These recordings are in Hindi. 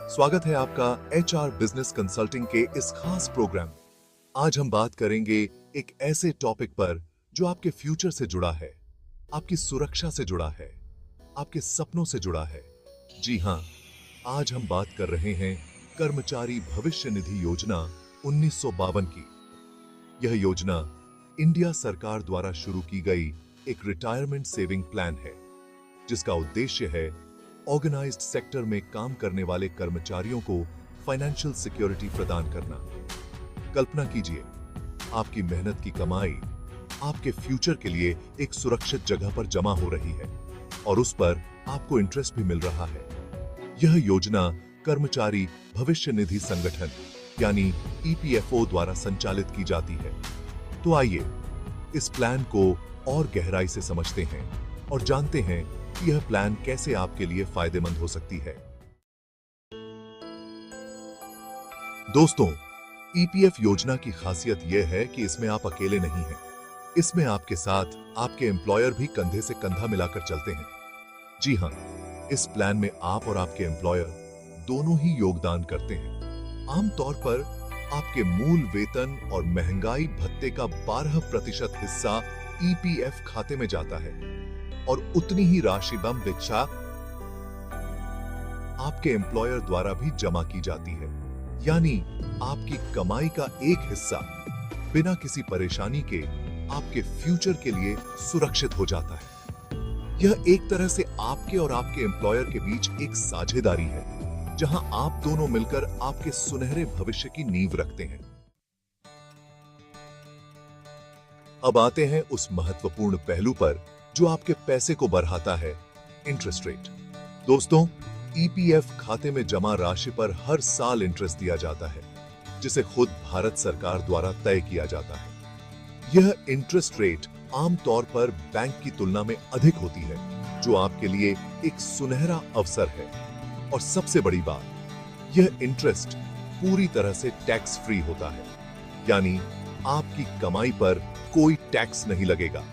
स्वागत है आपका एचआर बिजनेस कंसल्टिंग के इस खास प्रोग्राम। आज हम बात करेंगे एक ऐसे टॉपिक पर जो आपके फ्यूचर से जुड़ा है, आपकी सुरक्षा से जुड़ा है, आपके सपनों से जुड़ा है। जी हां, आज हम बात कर रहे हैं कर्मचारी भविष्य निधि योजना 1952 की। यह योजना इंडिया सरकार द्वारा शुरू की गई एक रिटायरमेंट सेविंग प्लान है, जिसका उद्देश्य है ऑर्गेनाइज्ड सेक्टर में काम करने वाले कर्मचारियों को फाइनेंशियल सिक्योरिटी प्रदान करना। कल्पना कीजिए, आपकी मेहनत की कमाई आपके फ्यूचर के लिए एक सुरक्षित जगह पर जमा हो रही है और उस पर आपको इंटरेस्ट भी मिल रहा है। यह योजना कर्मचारी भविष्य निधि संगठन यानी ईपीएफओ द्वारा संचालित की जाती है। तो आइए इस प्लान को और गहराई से समझते हैं और जानते हैं कि यह प्लान कैसे आपके लिए फायदेमंद हो सकती है। दोस्तों, ईपीएफ योजना की खासियत यह है कि इसमें आप अकेले नहीं हैं। इसमें आपके साथ आपके एम्प्लॉयर भी कंधे से कंधा मिलाकर चलते हैं। जी हां, इस प्लान में आप और आपके एम्प्लॉयर दोनों ही योगदान करते हैं। आमतौर पर आपके मूल वेतन और महंगाई भत्ते का 12% हिस्सा ईपीएफ खाते में जाता है और उतनी ही राशि बम भिक्षा आपके एम्प्लॉयर द्वारा भी जमा की जाती है। यानी आपकी कमाई का एक हिस्सा बिना किसी परेशानी के आपके फ्यूचर के लिए सुरक्षित हो जाता है। यह एक तरह से आपके और आपके एम्प्लॉयर के बीच एक साझेदारी है, जहां आप दोनों मिलकर आपके सुनहरे भविष्य की नींव रखते हैं। अब आते हैं उस महत्वपूर्ण पहलू पर जो आपके पैसे को बढ़ाता है, इंटरेस्ट रेट। दोस्तों, ईपीएफ खाते में जमा राशि पर हर साल इंटरेस्ट दिया जाता है, जिसे खुद भारत सरकार द्वारा तय किया जाता है। यह इंटरेस्ट रेट आमतौर पर बैंक की तुलना में अधिक होती है, जो आपके लिए एक सुनहरा अवसर है। और सबसे बड़ी बात, यह इंटरेस्ट पूरी तरह से टैक्स फ्री होता है, यानी आपकी कमाई पर कोई टैक्स नहीं लगेगा।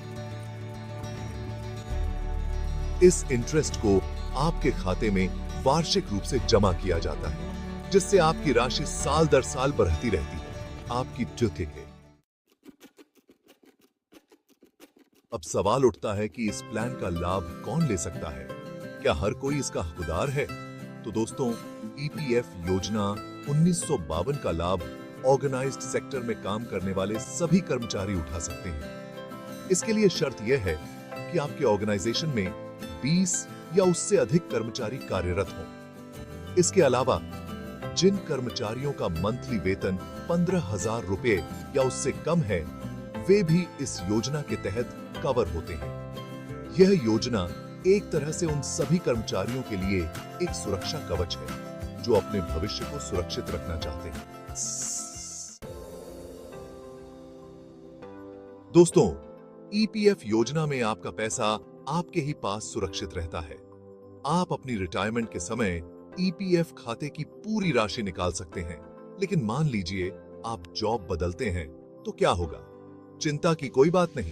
इस इंटरेस्ट को आपके खाते में वार्षिक रूप से जमा किया जाता है, जिससे आपकी राशि साल दर साल बढ़ती रहती है। आपकी ड्यूटी है। अब सवाल उठता है कि इस प्लान का लाभ कौन ले सकता है? क्या हर कोई इसका हकदार है? तो दोस्तों, ईपीएफ योजना 1952 का लाभ ऑर्गेनाइज्ड सेक्टर में काम करने वाले सभी कर्मचारी उठा सकते हैं। इसके लिए शर्त यह है कि आपके ऑर्गेनाइजेशन में 20 या उससे अधिक कर्मचारी कार्यरत हों। इसके अलावा जिन कर्मचारियों का मंथली वेतन 15,000 रुपए या उससे कम है, वे भी इस योजना के तहत कवर होते हैं। यह योजना एक तरह से उन सभी कर्मचारियों के लिए एक सुरक्षा कवच है जो अपने भविष्य को सुरक्षित रखना चाहते हैं। दोस्तों, ईपीएफ योजना में आपका पैसा आपके ही पास सुरक्षित रहता है। आप अपनी रिटायरमेंट के समय ईपीएफ खाते की पूरी राशि निकाल सकते हैं। लेकिन मान लीजिए आप जॉब बदलते हैं, तो क्या होगा? चिंता की कोई बात नहीं।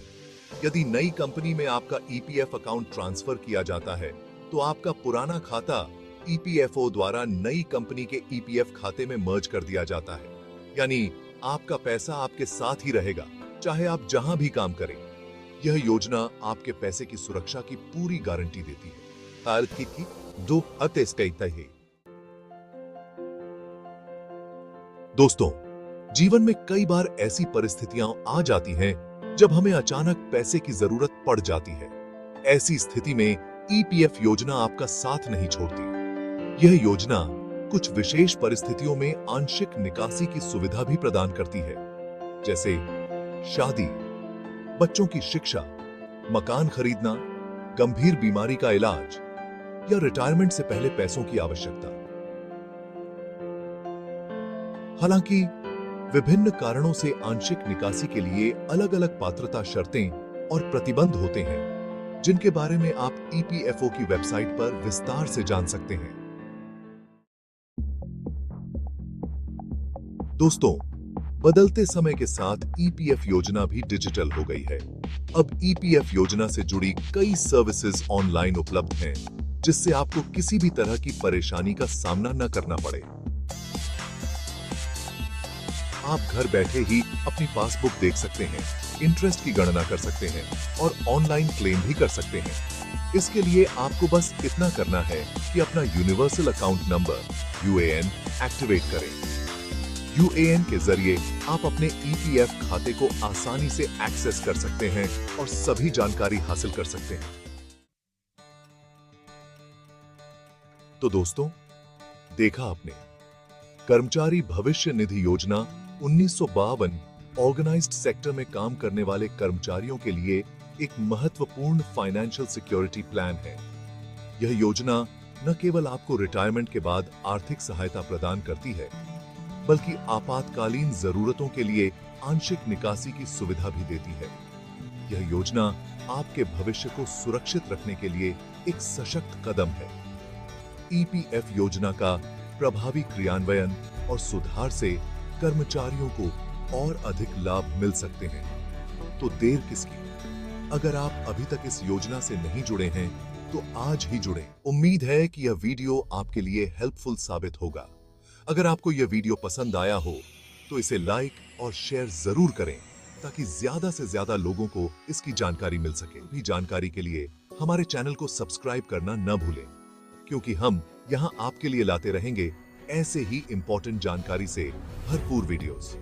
यदि नई कंपनी में आपका ईपीएफ अकाउंट ट्रांसफर किया जाता है, तो आपका पुराना खाता ईपीएफओ द्वारा नई कंपनी के ईपीएफ खाते में मर्ज कर दिया जाता है। यानी आपका पैसा आपके साथ ही रहेगा, चाहे आप जहां भी काम करें। यह योजना आपके पैसे की सुरक्षा की पूरी गारंटी देती है। दोस्तों, जीवन में कई बार ऐसी परिस्थितियां आ जाती हैं जब हमें अचानक पैसे की जरूरत पड़ जाती है। ऐसी स्थिति में ईपीएफ योजना आपका साथ नहीं छोड़ती। यह योजना कुछ विशेष परिस्थितियों में आंशिक निकासी की सुविधा भी प्रदान करती है, जैसे शादी, बच्चों की शिक्षा, मकान खरीदना, गंभीर बीमारी का इलाज या रिटायरमेंट से पहले पैसों की आवश्यकता। हालांकि विभिन्न कारणों से आंशिक निकासी के लिए अलग-अलग पात्रता शर्तें और प्रतिबंध होते हैं, जिनके बारे में आप ईपीएफओ की वेबसाइट पर विस्तार से जान सकते हैं। दोस्तों, बदलते समय के साथ ईपीएफ योजना भी डिजिटल हो गई है। अब ईपीएफ योजना से जुड़ी कई सर्विसेज ऑनलाइन उपलब्ध हैं, जिससे आपको किसी भी तरह की परेशानी का सामना न करना पड़े। आप घर बैठे ही अपनी पासबुक देख सकते हैं, इंटरेस्ट की गणना कर सकते हैं और ऑनलाइन क्लेम भी कर सकते हैं। इसके लिए आपको बस इतना करना है कि अपना universal account number UAN activate करें। यूएएन के जरिए आप अपने ईपीएफ खाते को आसानी से एक्सेस कर सकते हैं और सभी जानकारी हासिल कर सकते हैं। तो दोस्तों, देखा आपने, कर्मचारी भविष्य निधि योजना 1952 ऑर्गेनाइज्ड सेक्टर में काम करने वाले कर्मचारियों के लिए एक महत्वपूर्ण फाइनेंशियल सिक्योरिटी प्लान है। यह योजना न केवल आपको रिटायरमेंट के बाद आर्थिक सहायता प्रदान करती है, बल्कि आपातकालीन जरूरतों के लिए आंशिक निकासी की सुविधा भी देती है। यह योजना आपके भविष्य को सुरक्षित रखने के लिए एक सशक्त कदम है। ईपीएफ योजना का प्रभावी क्रियान्वयन और सुधार से कर्मचारियों को और अधिक लाभ मिल सकते हैं। तो देर किसकी? अगर आप अभी तक इस योजना से नहीं जुड़े हैं, तो आज ही जुड़ें। उम्मीद है कि यह वीडियो आपके लिए हेल्पफुल साबित होगा। अगर आपको यह वीडियो पसंद आया हो, तो इसे लाइक और शेयर जरूर करें, ताकि ज्यादा से ज्यादा लोगों को इसकी जानकारी मिल सके। भी जानकारी के लिए हमारे चैनल को सब्सक्राइब करना न भूलें, क्योंकि हम यहाँ आपके लिए लाते रहेंगे ऐसे ही इंपॉर्टेंट जानकारी से भरपूर वीडियोस।